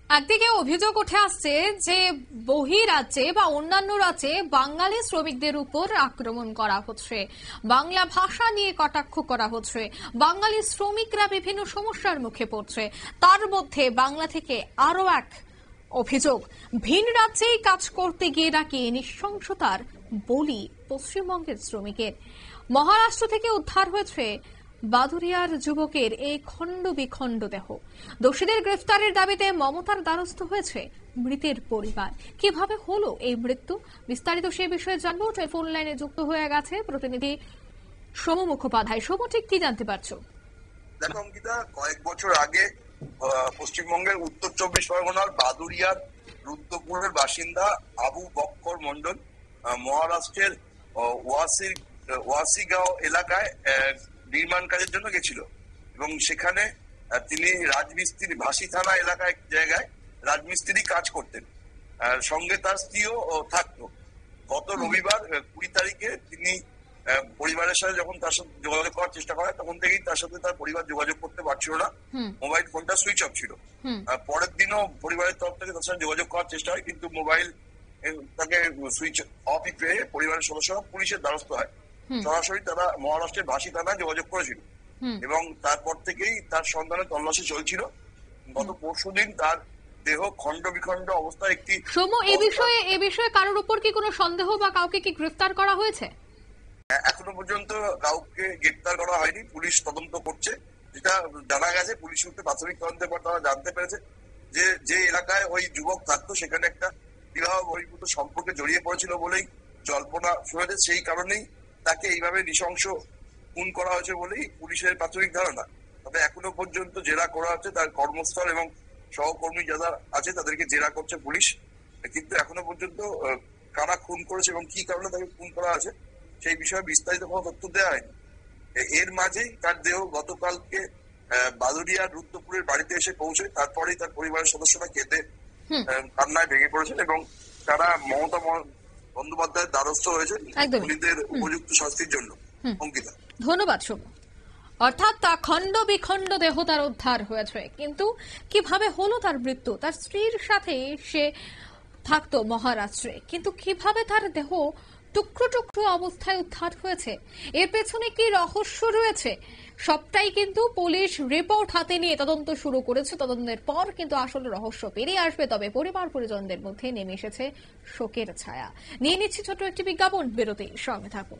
একদিকে অভিযোগ উঠে আসছে যে বহিরাজ্যে বা অন্যান্য রাজ্যে বাঙালি শ্রমিকদের উপর আক্রমণ করা হচ্ছে, বাংলা ভাষা নিয়ে কটাক্ষ করা হচ্ছে, বাঙালি শ্রমিকরা বিভিন্ন সমস্যার মুখে পড়ছে। তার মধ্যে বাংলা থেকে আরো এক অভিযোগ, ভিন রাজ্যেই কাজ করতে গিয়ে নাকি নৃশংসতার বলি পশ্চিমবঙ্গের শ্রমিকের। মহারাষ্ট্র থেকে উদ্ধার হয়েছে বাদুরিয়ার যুবকের এই খণ্ড বিখণ্ড দেহ। দোষীদের গ্রেফতারের দাবিতে মমতার দ্বারস্থ হয়েছে মৃতের পরিবার। কিভাবে হলো এই মৃত্যু, বিস্তারিত সে বিষয়ে জানবো। টেলিফোন লাইনে যুক্ত হয়ে গেছে প্রতিনিধি সোম মুখোপাধ্যায়। সোম, ঠিক কি জানতে পারছো? দেখো অঙ্কিতা, কয়েক বছর আগে পশ্চিমবঙ্গের উত্তর 24 পরগনার বাদুরিয়ার রুদ্রপুরের বাসিন্দা আবু বক্কর মন্ডল মহারাষ্ট্রের ওয়াসিগাঁও এলাকায় নির্মাণ কাজের জন্য গেছিল এবং সেখানে তিনি রাজমিস্ত্রি ভাসি থানা এলাকায় এক জায়গায় রাজমিস্ত্রি কাজ করতেন, সঙ্গে তার স্ত্রীও থাকতো। গত রবিবার 20 তারিখে তিনি পরিবারের সাথে যখন তার সাথে যোগাযোগ করার চেষ্টা করে তখন থেকেই তার সাথে তার পরিবার যোগাযোগ করতে পারছিল না, মোবাইল ফোনটা সুইচ অফ ছিল। পরের দিনও পরিবারের তরফ থেকে তার সাথে যোগাযোগ করার চেষ্টা হয়, কিন্তু মোবাইল তাকে সুইচ অফই পেয়ে পরিবারের সদস্যরা পুলিশের দ্বারস্থ হয়। সরাসরি তারা মহারাষ্ট্রের ভাসি থানায় যোগাযোগ করেছিল এবং তারপর থেকেই তার সন্ধানে তল্লাশি চলছিল। গত পরশুদিন তার দেহ খণ্ড বিখণ্ড অবস্থায় একটি এ বিষয়ে কারোর উপর কি কোনো সন্দেহ বা কাউকে কি গ্রেফতার করা হয়েছে? এখনো পর্যন্ত কাউকে গ্রেফতার করা হয়নি, পুলিশ তদন্ত করছে। যেটা জানা গেছে, পুলিশ সূত্রে প্রাথমিক তদন্তের পর তারা জানতে পেরেছে যে এলাকায় ওই যুবক থাকতো সেখানে একটা বিবাহ বহির্ভূত সম্পর্কে জড়িয়ে পড়েছিল বলেই জল্পনা শুনেছে। সেই কারণেই তাকে এইভাবে নৃশংস খুন করা হয়েছে বলেই পুলিশের প্রাথমিক ধারণা। তবে এখনো পর্যন্ত জেরা করা হচ্ছে, তার কর্মস্থল এবং সহকর্মী যারা আছে তাদেরকে জেরা করছে পুলিশ, কিন্তু এখনো পর্যন্ত কারা খুন করেছে এবং কি কারণে তাকে খুন করা আছে সেই বিষয়ে বিস্তারিত কোনো তথ্য দেওয়া হয়নি। এর মাঝেই তার দেহ গতকালকে বাদুরিয়ার রুদ্রপুরের বাড়িতে এসে পৌঁছে। তারপরেই তার পরিবারের সদস্যরা কেঁদে কান্নায় ভেঙে পড়েছেন এবং তারা মমতা বন্দ্যোপাধ্যায়ের দ্বারস্থ হয়েছে খুনিদের উপযুক্ত শাস্তির জন্য। অঙ্কিতা, ধন্যবাদ। শুভ, অর্থাৎ তা খণ্ড বিখণ্ড দেহ তার উদ্ধার হয়েছে, কিন্তু কিভাবে হলো তার মৃত্যু? তার স্ত্রীর সাথে সে থাকতো মহারাষ্ট্রে, কিন্তু কিভাবে তার দেহ টুকরো টুকরো অবস্থায় উদ্ধার হয়েছে? এর পেছনে কি রহস্য রয়েছে? সবটাই কিন্তু পুলিশ রিপোর্ট হাতে নিয়ে তদন্ত শুরু করেছে। তদন্তের পর কিন্তু আসলে রহস্য বেরিয়ে আসবে। তবে পরিবার পরিজনদের মধ্যে নেমে এসেছে শোকের ছায়া। নিয়ে নিচ্ছি ছোট একটি বিজ্ঞাপন বিরতি, সঙ্গে থাকুন।